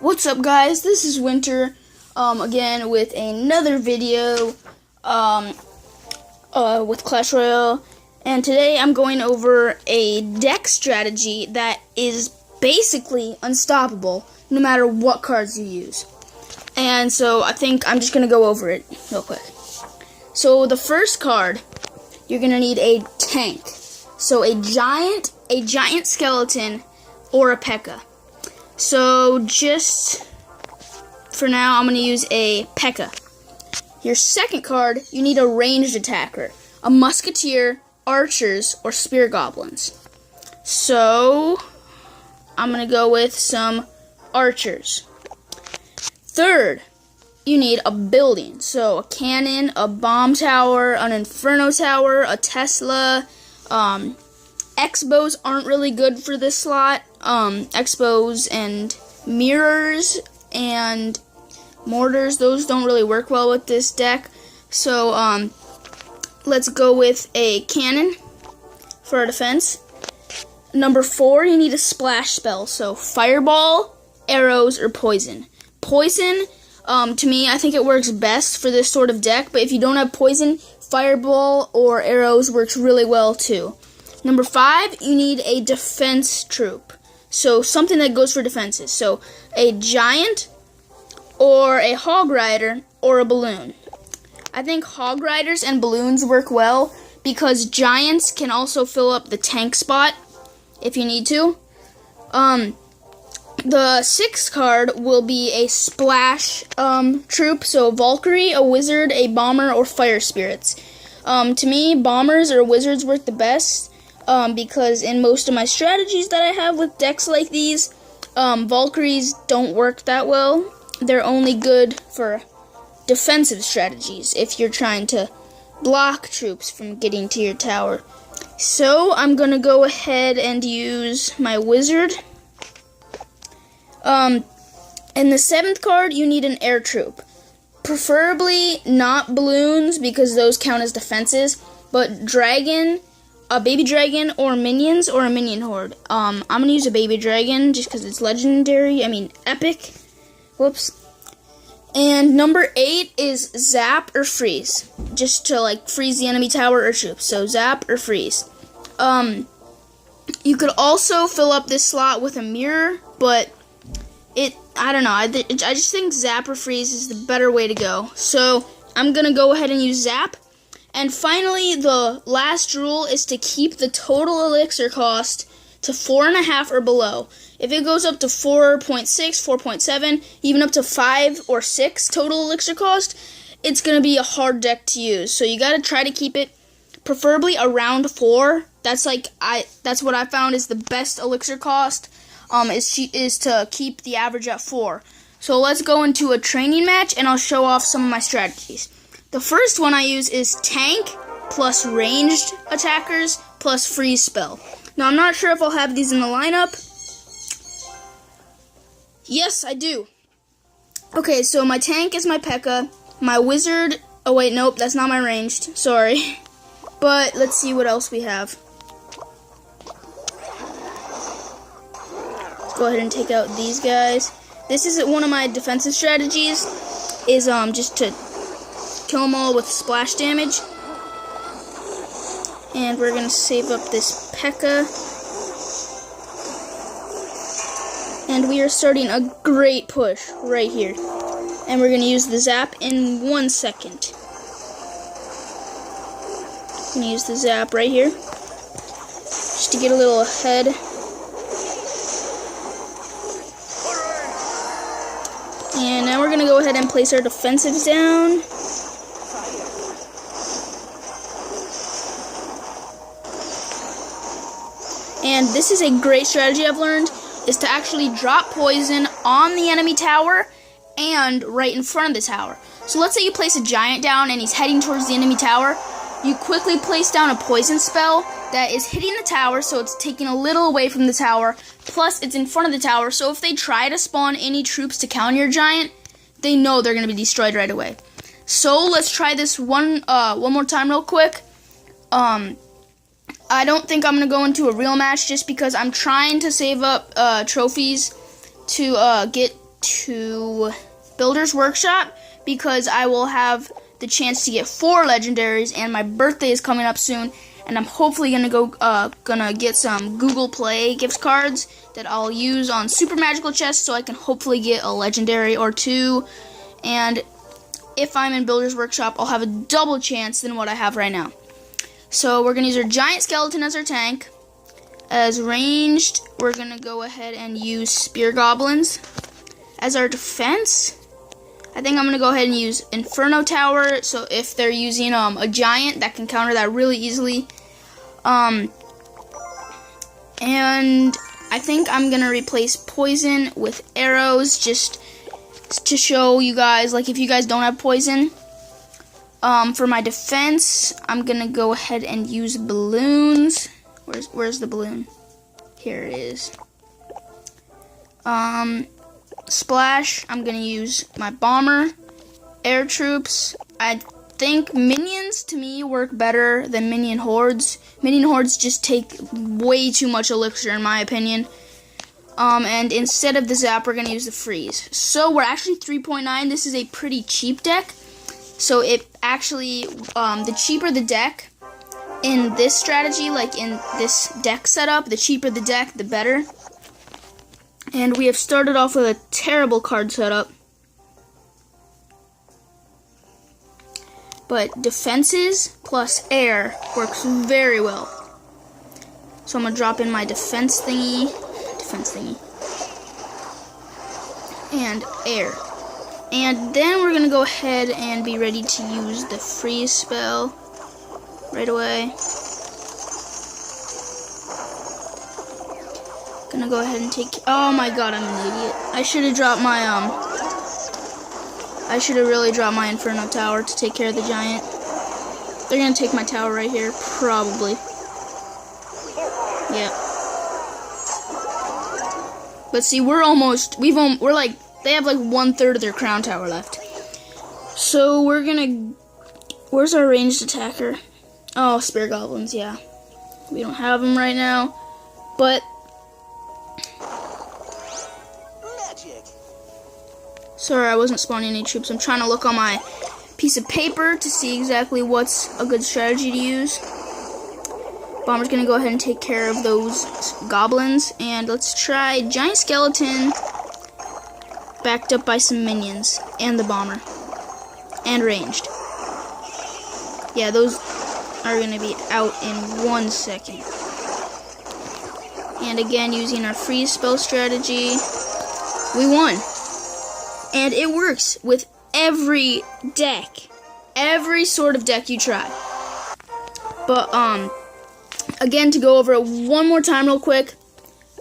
What's up, guys? This is Winter, again with another video, with Clash Royale, and today I'm going over a deck strategy that is basically unstoppable, no matter what cards you use. And so I think I'm just gonna go over it real quick. So the first card, you're gonna need a tank. So a giant skeleton, or a P.E.K.K.A. So just for now, I'm going to use a P.E.K.K.A. Your second card, you need a ranged attacker, a musketeer, archers, or spear goblins. So I'm going to go with some archers. Third, you need a building. So a cannon, a bomb tower, an inferno tower, a Tesla. X-bows aren't really good for this slot. X-bows and mirrors and mortars, those don't really work well with this deck. So, let's go with a cannon for our defense. Number 4, you need a splash spell. So, fireball, arrows, or poison. Poison, to me, I think it works best for this sort of deck, but if you don't have poison, fireball or arrows works really well too. Number 5, you need a defense troop. So something that goes for defenses. So a giant, or a hog rider, or a balloon. I think hog riders and balloons work well because giants can also fill up the tank spot if you need to. The 6th card will be a splash troop. So Valkyrie, a wizard, a bomber, or fire spirits. To me, bombers or wizards work the best. Because in most of my strategies that I have with decks like these, Valkyries don't work that well. They're only good for defensive strategies if you're trying to block troops from getting to your tower. So I'm gonna go ahead and use my wizard. In the 7th card, you need an air troop. Preferably not balloons because those count as defenses, but dragon, a baby dragon, or minions, or a minion horde. I'm going to use a baby dragon just because it's epic. Whoops. And number 8 is zap or freeze. Just to, freeze the enemy tower or troops. So, zap or freeze. You could also fill up this slot with a mirror, but I don't know. I just think zap or freeze is the better way to go. So, I'm going to go ahead and use zap. And finally, the last rule is to keep the total elixir cost to 4.5 or below. If it goes up to 4.6, 4.7, even up to 5 or 6 total elixir cost, it's going to be a hard deck to use. So you got to try to keep it preferably around 4. That's what I found is the best elixir cost, is to keep the average at 4. So let's go into a training match and I'll show off some of my strategies. The first one I use is tank plus ranged attackers plus freeze spell. Now, I'm not sure if I'll have these in the lineup. Yes, I do. Okay, so my tank is my P.E.K.K.A. My wizard... Oh, wait, nope, that's not my ranged. Sorry. But let's see what else we have. Let's go ahead and take out these guys. This is one of my defensive strategies, is just to kill them all with splash damage. And we're going to save up this P.E.K.K.A. And we are starting a great push right here. And we're going to use the zap in 1 second. I'm going to use the zap right here, just to get a little ahead. And now we're going to go ahead and place our defensives down. And this is a great strategy I've learned, is to actually drop poison on the enemy tower and right in front of the tower. So let's say you place a giant down and he's heading towards the enemy tower. You quickly place down a poison spell that is hitting the tower, so it's taking a little away from the tower, plus it's in front of the tower, so if they try to spawn any troops to counter your giant, they know they're going to be destroyed right away. So let's try this one more time real quick. I don't think I'm going to go into a real match just because I'm trying to save up trophies to get to Builder's Workshop because I will have the chance to get 4 legendaries, and my birthday is coming up soon, and I'm hopefully gonna get some Google Play gift cards that I'll use on Super Magical Chests so I can hopefully get a legendary or 2. And if I'm in Builder's Workshop, I'll have a double chance than what I have right now. So we're gonna use our giant skeleton as our tank. As ranged, we're gonna go ahead and use spear goblins. As our defense, I think I'm gonna go ahead and use Inferno Tower. So if they're using a giant, that can counter that really easily. And I think I'm gonna replace poison with arrows just to show you guys, like, if you guys don't have poison. For my defense, I'm gonna go ahead and use balloons. Where's the balloon? Here it is. Splash, I'm gonna use my bomber. Air troops, I think minions to me work better than minion hordes. Minion hordes just take way too much elixir in my opinion. And instead of the zap, we're gonna use the freeze. So we're actually 3.9. This is a pretty cheap deck. So it actually, the cheaper the deck in this strategy, like in this deck setup, the cheaper the deck, the better. And we have started off with a terrible card setup. But defenses plus air works very well. So I'm gonna drop in my defense thingy, and air. And then we're gonna go ahead and be ready to use the freeze spell right away. Gonna go ahead and take. Oh my god, I'm an idiot. I should have dropped my I should have really dropped my Inferno Tower to take care of the giant. They're gonna take my tower right here, probably. Yeah. But see, we're like, they have like 1/3 of their crown tower left. So we're gonna. Where's our ranged attacker? Oh, spear goblins. Yeah, we don't have them right now, but. Sorry, I wasn't spawning any troops. I'm trying to look on my piece of paper to see exactly what's a good strategy to use. Bomber's gonna go ahead and take care of those goblins, and let's try giant skeleton backed up by some minions and the bomber and ranged. Yeah, those are gonna be out in 1 second. And again, using our freeze spell strategy, we won. And it works with every deck. Every sort of deck you try. But, again, to go over it one more time real quick.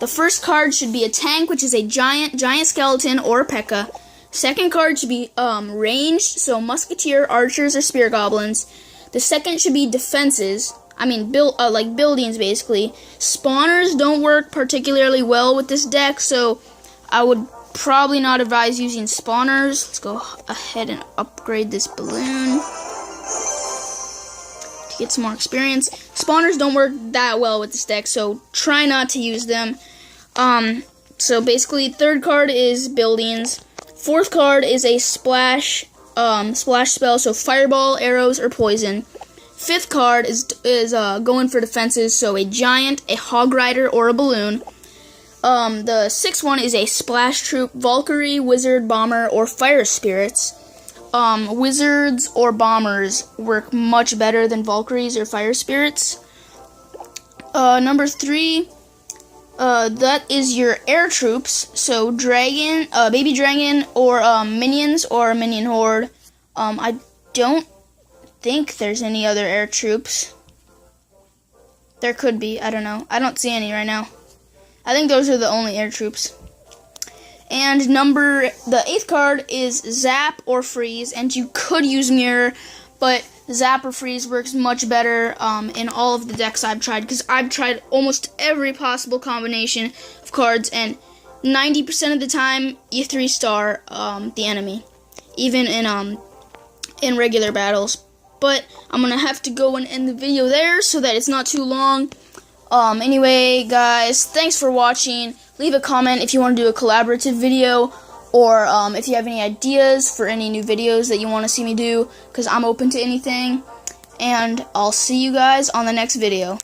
The first card should be a tank, which is a giant skeleton or a P.E.K.K.A. Second card should be, ranged, so musketeer, archers, or spear goblins. The second should be defenses. I mean, like buildings, basically. Spawners don't work particularly well with this deck, so I would probably not advise using spawners. Let's go ahead and upgrade this balloon to get some more experience. Spawners don't work that well with this deck, so try not to use them. So basically, third card is buildings. Fourth card is a splash spell, so fireball, arrows, or poison. Fifth card is going for defenses, so a giant, a hog rider, or a balloon. The sixth one is a splash troop, Valkyrie, wizard, bomber, or fire spirits. Wizards or bombers work much better than Valkyries or fire spirits. Number 3, that is your air troops. So dragon, baby dragon, or minions, or a minion horde. I don't think there's any other air troops. There could be, I don't know. I don't see any right now. I think those are the only air troops. And the 8th card is Zap or Freeze, and you could use Mirror, but Zap or Freeze works much better in all of the decks I've tried, because I've tried almost every possible combination of cards, and 90% of the time, you 3-star the enemy, even in regular battles. But I'm going to have to go and end the video there so that it's not too long. Anyway, guys, thanks for watching. Leave a comment if you want to do a collaborative video, or if you have any ideas for any new videos that you want to see me do, because I'm open to anything. And I'll see you guys on the next video.